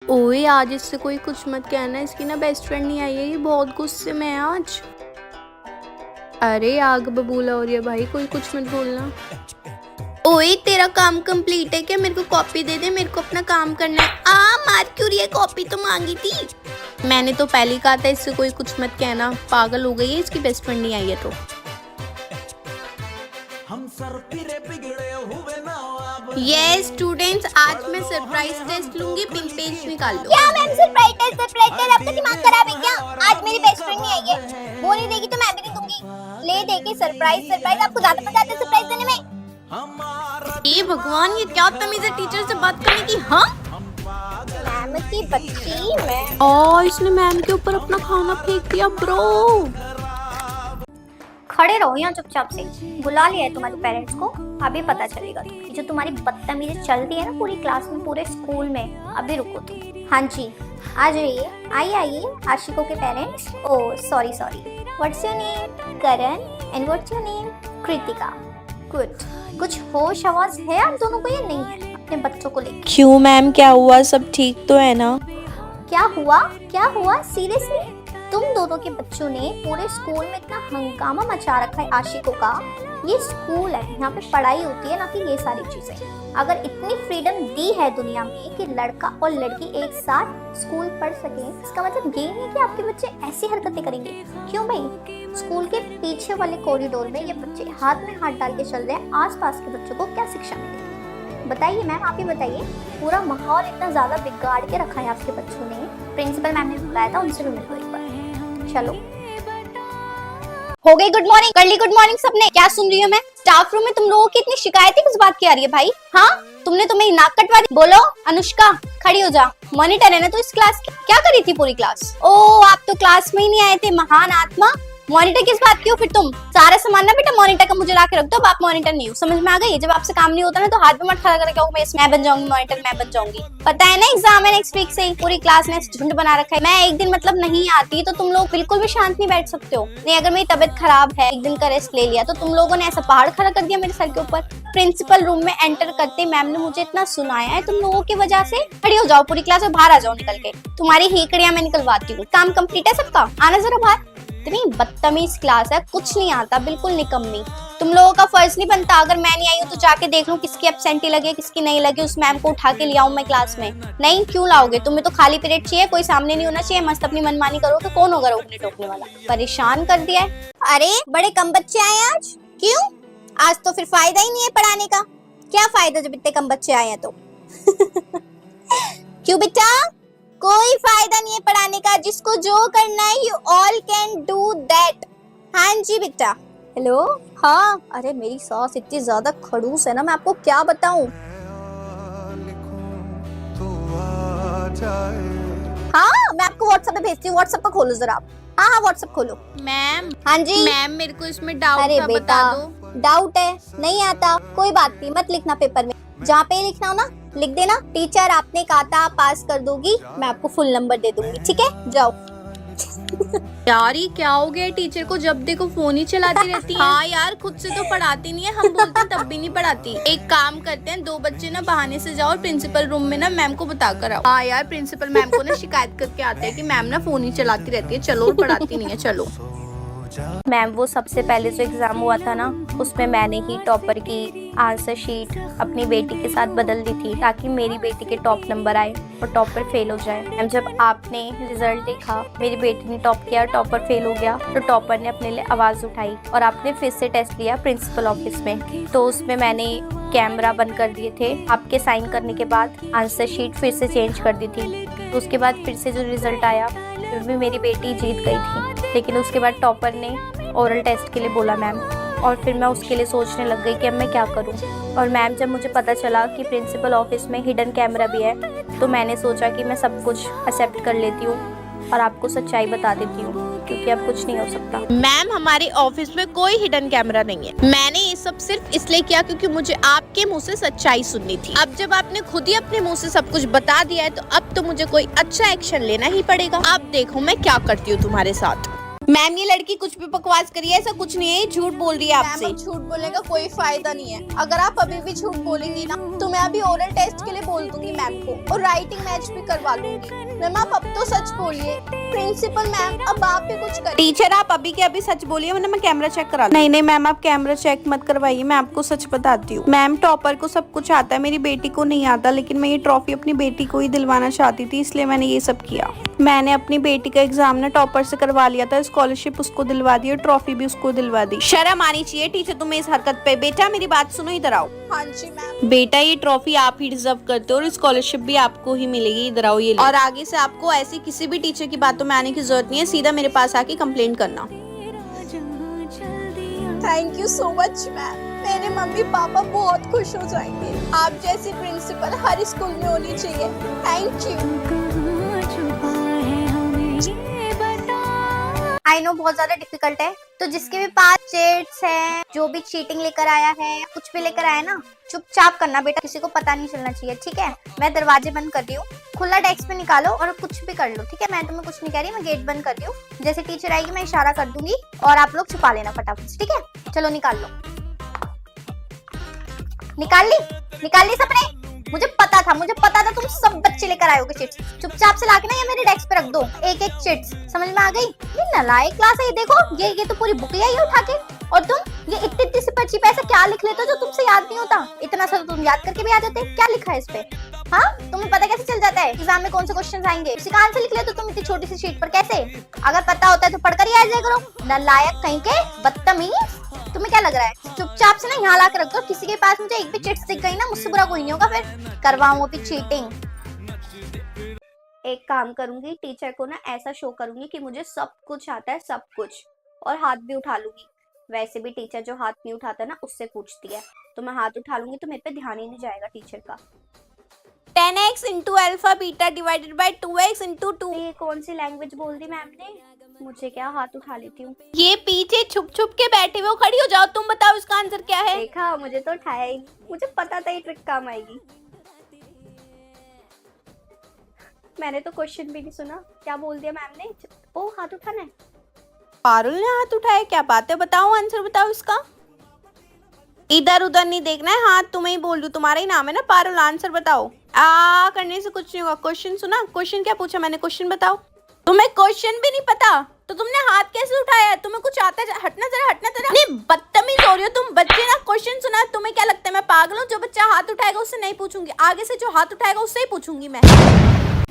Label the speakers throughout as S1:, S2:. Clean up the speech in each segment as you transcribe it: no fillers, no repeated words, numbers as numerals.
S1: ओए आज इससे कोई कुछ मत कहना, इसकी ना बेस्ट फ्रेंड नहीं आई है, ये बहुत गुस्से में है आज। अरे आग बबूला हो रही है भाई, कोई कुछ मत बोलना। ओए तेरा काम कंप्लीट है क्या? मेरे को कॉपी दे दे, मेरे को अपना काम करना है। मार क्यों रही है? कॉपी तो मांगी थी। मैंने तो पहले ही कहा था इससे कोई कुछ मत कहना, पागल हो गई है, इसकी बेस्ट फ्रेंड नहीं आई है तो। ये स्टूडेंट्स, आज मैं सरप्राइज टेस्ट लूंगी, पिन पेज निकाल लो।
S2: क्या मैम सरप्राइज टेस्ट? आपका दिमाग खराब है क्या? आज मेरी बेस्ट फ्रेंड नहीं आई है, वो नहीं देगी तो मैं भी नहीं दूंगी। ले देगी सरप्राइज। आपको ज्यादा मजा आता है सरप्राइज देने में?
S1: ये भगवान, ये क्या तमीज है टीचर से बात करने की? हाँ
S2: मैम की बच्ची मैं।
S1: और इसने मैम के ऊपर अपना खाना फेंक दिया ब्रो।
S2: खड़े रहो यहाँ चुपचाप से। बुला लिया है तुम्हारे पेरेंट्स को, अभी पता चलेगा तुम्हें। जो तुम्हारी बदतमीजी चल रही है ना पूरी क्लास में, पूरे स्कूल में, अभी रुको तुम। हाँ जी आ जाइए, आइए आशिकों के parents. Oh sorry. What's your name? Karan. And what's your name? Kritika. Good. कुछ होश आवाज है आप दोनों को या नहीं है अपने बच्चों को लेकर?
S1: क्यों मैम, क्या हुआ? सब ठीक तो है ना?
S2: क्या हुआ सीरियसली? तुम दोनों के बच्चों ने पूरे स्कूल में इतना हंगामा मचा रखा है आशिकों का। ये स्कूल है, यहाँ पे पढ़ाई होती है, ना कि ये सारी चीजें। अगर इतनी फ्रीडम दी है दुनिया में कि लड़का और लड़की एक साथ स्कूल पढ़ सके, इसका मतलब ये नहीं कि आपके बच्चे ऐसी हरकतें करेंगे। क्यों भाई? स्कूल के पीछे वाले कॉरिडोर में ये बच्चे हाथ में हाथ डाल के चल रहे हैं, आसपास के बच्चों को क्या शिक्षा मिलेगी? बताइए मैम, आप ही बताइए। पूरा माहौल इतना ज्यादा बिगाड़ के रखा है आपके बच्चों ने। प्रिंसिपल मैम ने बुलाया था, उनसे भी मिलो एक बार। चलो हो गई गुड मॉर्निंग? कर ली गुड मॉर्निंग सबने? क्या सुन रही हूँ मैं? स्टाफ रूम में तुम लोगों की इतनी शिकायतें किस बात की आ रही है भाई? हाँ तुमने तो मेरी नाक कटवा दी। बोलो अनुष्का, खड़ी हो जा। मॉनिटर है ना तू इस क्लास की? क्या करी थी पूरी क्लास? ओ आप तो क्लास में ही नहीं आए थे, महान आत्मा। मॉनिटर किस बात की हो फिर तुम? सारा सामान ना बेटा मॉनिटर का मुझे ला के रख दो, आप मॉनिटर नहीं हो, समझ में आ गई? जब आपसे काम नहीं होता ना तो हाथ में मत खड़ा करके मैं बन जाऊंगी मॉनिटर, मैं बन जाऊंगी। पता है ना एग्जाम है नेक्स्ट वीक से ही। पूरी क्लास ने झुंड बना रखा है। मैं एक दिन मतलब नहीं आती तो तुम लोग बिल्कुल भी शांत नहीं बैठ सकते हो। नहीं अगर मेरी तबीयत खराब है, एक दिन का रेस्ट ले लिया, तो तुम लोगों ने ऐसा पहाड़ खड़ा कर दिया मेरे सर के ऊपर। प्रिंसिपल रूम में एंटर करते मैम ने मुझे इतना सुनाया है तुम लोगों की वजह से। खड़ी हो जाओ पूरी क्लास में, बाहर आ जाओ निकल के। तुम्हारी हेकड़ियां मैं निकलवाती हूँ। काम कंप्लीट है सबका? आना जरा बाहर। इतनी बदतमीज क्लास है, कुछ नहीं आता, बिल्कुल निकम्मी। तुम लोगों का फर्ज नहीं बनता, अगर मैं नहीं आई हूँ तो जाके देख लूं किसकी एब्सेंटी लगे किसकी नहीं लगे, उस मैम को उठा के ले आऊं मैं क्लास में। नहीं क्यों लाओगे? तुम्हें तो खाली पीरियड चाहिए, कोई सामने नहीं होना चाहिए, मस्त अपनी मनमानी करो तो कौन होगा रोकने टोकने वाला? परेशान कर दिया है। अरे बड़े कम बच्चे आए आज। क्यों? आज तो फिर फायदा ही नहीं है पढ़ाने का। क्या फायदा जब इतने कम बच्चे आए हैं तो? क्यों बेटा? कोई फायदा नहीं है पढ़ाने का, जिसको जो करना है you all can do that. हाँ जी बेटा। हेलो। हाँ अरे मेरी सास इतनी ज्यादा खड़ूस है ना, मैं आपको क्या बताऊं। हाँ मैं आपको व्हाट्सएप पे भेजती हूँ, व्हाट्सएप पर खोलो जरा आप। हाँ व्हाट्सएप खोलो।
S1: मैम।
S2: हाँ जी
S1: मैम मेरे को इसमें डाउट
S2: अरे
S1: था,
S2: बेटा
S1: बता दो।
S2: डाउट है? नहीं आता कोई बात नहीं, मत लिखना पेपर में। जहाँ पे लिखना हो ना लिख देना। टीचर आपने कहा था पास कर दोगी, मैं आपको फुल नंबर दे दूंगी, ठीक है? जाओ।
S1: यार ये क्या हो गया टीचर को? जब देखो फोन ही चलाती रहती है। हाँ यार खुद से तो पढ़ाती नहीं है, हम बोलते तब भी नहीं पढ़ाती। एक काम करते हैं, दो बच्चे ना बहाने से जाओ और प्रिंसिपल रूम में ना मैम को बता कर आओ। हाँ यार प्रिंसिपल मैम को ना शिकायत करके आते हैं कि मैम ना फोन ही चलाती रहती है, चलो पढ़ाती नहीं है, चलो। मैम वो सबसे पहले जो एग्जाम हुआ था ना, उसमें मैंने ही टॉपर की आंसर शीट अपनी बेटी के साथ बदल दी थी ताकि मेरी बेटी के टॉप नंबर आए और टॉपर फेल हो जाए। मैम जब आपने रिजल्ट देखा, मेरी बेटी ने टॉप किया, टॉपर फेल हो गया, तो टॉपर ने अपने लिए आवाज उठाई और आपने फिर से टेस्ट लिया प्रिंसिपल ऑफिस में। तो उसमें मैंने कैमरा बंद कर दिए थे। आपके साइन करने के बाद आंसर शीट फिर से चेंज कर दी थी। तो उसके बाद फिर से जो रिजल्ट आया फिर भी मेरी बेटी जीत गई थी। लेकिन उसके बाद टॉपर ने ओरल टेस्ट के लिए बोला मैम, और फिर मैं उसके लिए सोचने लग गई कि अब मैं क्या करूं। और मैम जब मुझे पता चला कि प्रिंसिपल ऑफिस में हिडन कैमरा भी है, तो मैंने सोचा कि मैं सब कुछ एक्सेप्ट कर लेती हूँ और आपको सच्चाई बता देती हूँ, क्योंकि अब कुछ नहीं हो सकता। मैम हमारे ऑफिस में कोई हिडन कैमरा नहीं है। मैंने ये सब सिर्फ इसलिए किया क्योंकि मुझे आपके मुंह से सच्चाई सुननी थी। अब जब आपने खुद ही अपने मुंह से सब कुछ बता दिया है तो अब तो मुझे कोई अच्छा एक्शन लेना ही पड़ेगा। अब देखो मैं क्या करती हूँ तुम्हारे साथ। मैम ये लड़की कुछ भी बकवास करी है, ऐसा कुछ नहीं है, झूठ बोल रही है आपसे।
S3: झूठ बोलने का कोई फायदा नहीं है। अगर आप अभी भी झूठ बोलेंगी ना
S2: तुम्हें अभी ओरल टेस्ट के लिए बोल दूंगी मैम को और राइटिंग मैच भी करवा लूंगी। मैम आप अब तो सच बोलिए। प्रिंसिपल मैम अब आप भी कुछ करिए।
S1: टीचर आप अभी के अभी सच बोलिए वरना मैं कैमरा चेक करा। नहीं नहीं मैम आप कैमरा चेक मत करवाइए, मैं आपको सच बताती हूँ। मैम टॉपर को सब कुछ आता है, मेरी बेटी को नहीं आता, लेकिन मैं ये ट्रॉफी अपनी बेटी को ही दिलवाना चाहती थी, इसलिए मैंने ये सब किया। मैंने अपनी बेटी का एग्जाम ना टॉपर से करवा लिया था, स्कॉलरशिप उसको दिलवा दी और ट्रॉफी भी उसको दिलवा दी। शर्म आनी चाहिए टीचर तुम्हें इस हरकत पे। बेटा मेरी बात सुनो, इधर आओ।
S2: हाँ जी मैम।
S1: बेटा ये ट्रॉफी आप ही डिजर्व करते हो और स्कॉलरशिप भी आपको ही मिलेगी, इधर आओ ये लो। और आगे से आपको ऐसी किसी भी टीचर की बातों में आने की जरूरत नहीं है, सीधा मेरे पास आके कंप्लेंट करना।
S2: Thank you so much ma'am, मेरे मम्मी पापा बहुत खुश हो जाएंगे। आप जैसी प्रिंसिपल हर स्कूल में होनी चाहिए। Thank you. आई नो बहुत ज्यादा डिफिकल्ट है, तो जिसके भी पास चिट्स है, जो भी चीटिंग लेकर आया है, कुछ भी लेकर आया ना, चुपचाप करना बेटा, किसी को पता नहीं चलना चाहिए, ठीक है। मैं दरवाजे बंद कर रही हूँ, खुला डेस्क पे निकालो और कुछ भी कर लो, ठीक है। मैं तुम्हें कुछ नहीं कह रही, मैं गेट बंद कर रही हूँ। जैसे टीचर आएगी मैं इशारा कर दूंगी और आप लोग छुपा लेना फटाफट से, ठीक है। चलो निकाल लो। निकाल ली सबने? मुझे पता था तुम सब बच्चे लेकर आए होगे चिट्स। चुपचाप से लाके ना ये मेरे डेस्क पे रख दो, एक एक चिट्स। समझ में आ गई? ये नालायक क्लास है, ये देखो, ये तो पूरी बुक ही उठा के। और तुम ये इतनी सी पर्ची पे ऐसा क्या लिख लेते हो जो तुमसे याद नहीं होता? इतना सा तो तुम याद करके भी आ जाते। क्या लिखा है इस पे? हाँ, तुम्हें पता कैसे चल जाता है एग्जाम में कौन से क्वेश्चन आएंगे? उसी का आंसर लिख लेते हो तुम इतनी छोटी सी शीट पर, कैसे? अगर पता होता है तो पढ़कर ही आ जाया करो। नालायक कहीं के, बदतमीज। तुम्हें क्या लग रहा है? चुपचाप से ना यहाँ ला कर रख दो। किसी के पास मुझे एक भी चिट्स दिख गई ना, मुझसे बुरा कोई नहीं होगा, फिर करवाऊँ अभी चीटिंग। एक काम करूंगी, टीचर को ना ऐसा शो करूंगी कि मुझे सब कुछ आता है, सब कुछ, और हाथ भी उठा लूंगी। वैसे भी टीचर जो हाथ नहीं उठाता ना उससे पूछती है, तो मैं हाथ उठा लूंगी तो मेरे पे ध्यान ही नहीं जाएगा टीचर का। 10x into alpha beta divided by 2x into 2। ये कौन सी लैंग्वेज बोल दी मैम ने? मुझे क्या, हाथ उठा लेती हूँ। ये पीछे छुप छुप के बैठे हुए, खड़ी हो जाओ, तुम बताओ इसका आंसर क्या है? देखा, मुझे तो उठाया ही, मुझे पता था ये ट्रिक काम आएगी। मैंने तो क्वेश्चन भी नहीं सुना, क्या बोल दिया मैम ने? ओ हाथ उठाना है। पारुल ने हाथ उठाया, क्या बात है? बताओ आंसर, बताओ इसका। इधर उधर नहीं देखना है, हाथ तुम्हें ही बोल दूं, तुम्हारा ही नाम है ना पारुल, आंसर बताओ। करने से कुछ नहीं होगा। क्वेश्चन सुना? क्वेश्चन क्या पूछा मैंने? क्वेश्चन बताओ। तुम्हें क्वेश्चन भी नहीं पता तो तुमने हाथ कैसे उठाया? तुम्हें कुछ आता है? हटना जरा। नहीं, बदतमीज हो रही हो तुम। बच्चे ना क्वेश्चन सुना, तुम्हें क्या लगता है मैं पागल हूँ? जो बच्चा हाथ उठाएगा उससे नहीं पूछूंगी, आगे से जो हाथ उठाएगा उससे ही पूछूंगी मैं।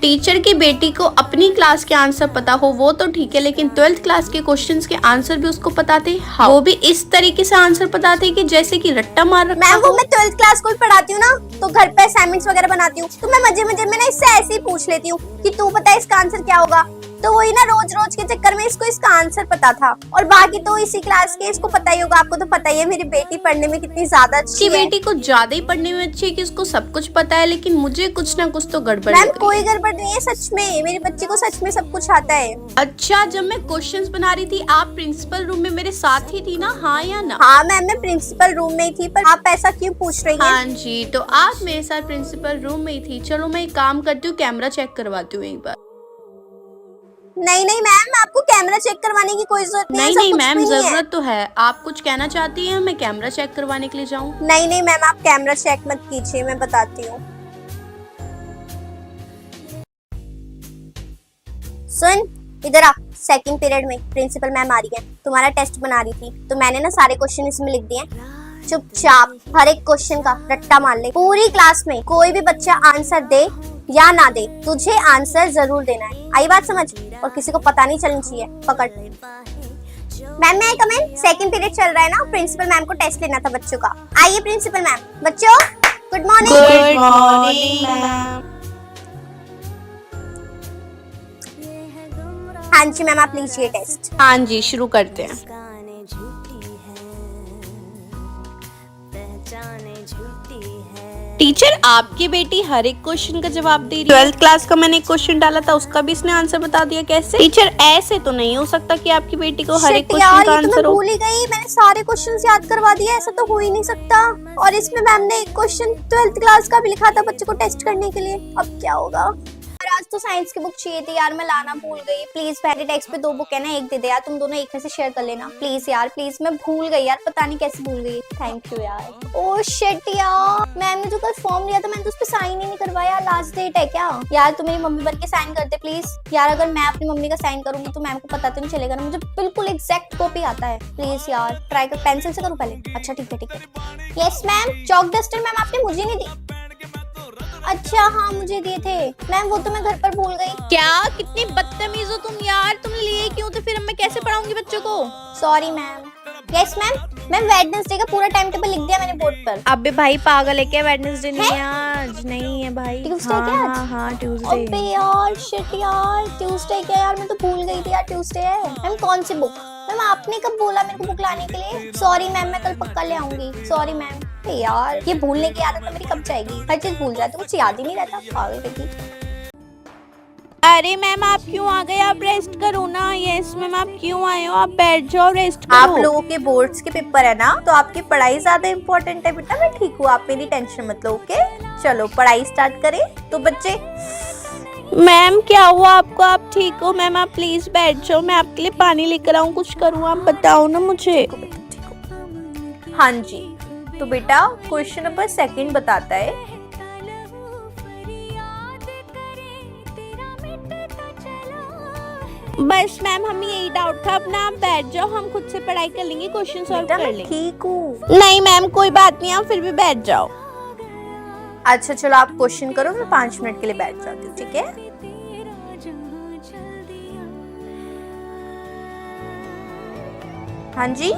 S2: टीचर की बेटी को अपनी क्लास के आंसर पता हो वो तो ठीक है, लेकिन 12th क्लास के क्वेश्चंस के आंसर भी उसको पता थे। हाँ, वो भी इस तरीके से आंसर पता थे कि जैसे कि रट्टा मार रखा हो। मैं 12th क्लास को भी पढ़ाती हूँ ना, तो घर पे असाइनमेंट्स वगैरह बनाती हूँ, तो मैं मजे में ना इससे ऐसे ही पूछ लेती हूँ कि तू बता इसका आंसर क्या होगा। तो वही ना, रोज के चक्कर में इसको इसका आंसर पता था। और बाकी तो इसी क्लास के, इसको पता ही होगा। आपको तो पता ही है मेरी बेटी पढ़ने में कितनी ज्यादा अच्छी है। बेटी को ज्यादा ही पढ़ने में अच्छी है कि उसको सब कुछ पता है, लेकिन मुझे कुछ ना कुछ तो गड़बड़ है। मैम कोई गड़बड़ नहीं है, सच में मेरी बच्ची को सच में सब कुछ आता है। अच्छा, जब मैं क्वेश्चंस बना रही थी आप प्रिंसिपल रूम में मेरे साथ ही थी ना? हाँ या ना? हाँ मैम, मैं प्रिंसिपल रूम में ही थी, पर आप ऐसा क्यों पूछ रही हैं? हाँ जी, तो आप मेरे साथ प्रिंसिपल रूम में ही थी। चलो मैं एक काम करती हूँ, कैमरा चेक करवाती हूँ एक बार। नहीं मैम, आपको कैमरा चेक करवाने की कोई जरूरत नहीं। नहीं मैम, जरूरत तो है। आप कुछ कहना चाहती हैं मैं कैमरा चेक करवाने के लिए जाऊं? नहीं मैम, आप कैमरा चेक मत कीजिए, मैं बताती हूँ। सुन, इधर आ। सेकंड पीरियड में प्रिंसिपल मैम आ रही है, तुम्हारा टेस्ट बना रही थी, तो मैंने ना सारे क्वेश्चन इसमें लिख दिए। चुपचाप हर एक क्वेश्चन का रट्टा मार ले। पूरी क्लास में कोई भी बच्चा आंसर दे या ना दे, तुझे आंसर जरूर देना है। आई बात समझ? और किसी को पता नहीं चलनी चाहिए। पकड़। मैम मैं कम इन? सेकंड पीरियड चल रहा है ना, प्रिंसिपल मैम को टेस्ट लेना था बच्चों का। आइए प्रिंसिपल मैम। बच्चों good morning. Good morning ma'am. हाँ जी मैम, आप लीजिए टेस्ट। हाँ जी, शुरू करते हैं। टीचर, आपकी बेटी हर एक क्वेश्चन का जवाब दे रही है। 12th क्लास का मैंने एक क्वेश्चन डाला था, उसका भी इसने आंसर बता दिया। कैसे? टीचर, ऐसे तो नहीं हो सकता कि आपकी बेटी को हर एक क्वेश्चन का आंसर हो। भूल ही गई, मैंने सारे क्वेश्चंस याद करवा दिए, ऐसा तो हो ही नहीं सकता। और इसमें मैम ने एक क्वेश्चन 12th क्लास का भी लिखा था बच्चे को टेस्ट करने के लिए। अब क्या होगा? आज तो साइंस की बुक चाहिए थी यार, मैं लाना भूल गई। प्लीज पहले टेक्स्ट पे 2 बुक है ना, एक दे दे यार, तुम दोनों एक में से शेयर कर लेना प्लीज यार, प्लीज। मैं भूल गई यार, पता नहीं कैसे भूल गई। थैंक यू यार। ओह शिट यार, मैम ने जो कल फॉर्म लिया था मैंने तो उस पर साइन ही नहीं करवाया। लास्ट डेट है क्या यार? तुम मेरी मम्मी बन के साइन कर दे प्लीज यार। अगर मैं अपनी मम्मी का साइन करूंगी तो मैम को पता तो नहीं चलेगा ना, मुझे बिल्कुल एग्जैक्ट कॉपी आता है। प्लीज यार ट्राई कर, पेंसिल से करूं पहले। अच्छा ठीक है ठीक है। Yes ma'am, chalk duster ma'am आपने मुझे नहीं दी। अच्छा हाँ मुझे दिए थे मैम, वो तो मैं घर पर भूल गई।
S1: क्या कितनी बदतमीज हो तुम यार, तुमने लिए क्यों? तो फिर मैं कैसे पढ़ाऊंगी बच्चों को?
S2: Sorry ma'am. Yes ma'am, ma'am Wednesday का पूरा टाइम टेबल लिख दिया मैंने बोर्ड पर।
S1: अबे भाई पागल है क्या? वेडनेसडे नहीं है आज, नहीं है भाई।
S2: ट्यूसडे क्या आज?
S1: हाँ ट्यूसडे।
S2: अबे यार शिट यार, ट्यूसडे क्या यार, मैं तो भूल गई थी यार ट्यूसडे है। मैम कौन सी बुक? मैम आपने कब बोला मेरे को बुक लाने के लिए? सॉरी मैम, मैं कल पक्का ले आऊंगी। Sorry ma'am. यार ये भूलने की आदत तो मेरी कब जाएगी? हर चीज भूल जाती हूँ, कुछ याद ही नहीं रहता। पागल बेटी।
S1: अरे मैम आप क्यों आ गए? आप रेस्ट करो ना। यस मैम आप क्यों आए हो? आप बैठ जाओ, रेस्ट करो।
S2: आप लोगों के बोर्ड्स के पेपर है ना, तो आपकी पढ़ाई ज्यादा इम्पोर्टेंट है बेटा। मैं ठीक हूँ, आप मेरी टेंशन मत लो। ओके चलो पढ़ाई स्टार्ट करें। तो बच्चे
S1: मैम क्या हुआ आपको? आप ठीक हो? मैम आप प्लीज बैठ जाओ, मैं आपके लिए पानी लेकर आऊँ, कुछ करूँ? आप बताओ ना मुझे।
S2: हाँ जी, तो बेटा क्वेश्चन नंबर 2 बताता है,
S1: बस मैम हमें यही डाउट था। अपना आप बैठ जाओ, हम खुद से पढ़ाई कर लेंगे, क्वेश्चन सॉल्व कर लेंगे।
S2: ठीक हूँ।
S1: नहीं मैम कोई बात नहीं, आप फिर भी बैठ जाओ।
S2: अच्छा चलो आप क्वेश्चन करो, मैं 5 मिनट के लिए बैठ जाती हूँ। ठीक है हाँ जी।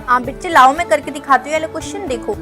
S2: हाँ बच्चे लाओ, मैं करके दिखाती हूँ। ये क्वेश्चन देखो।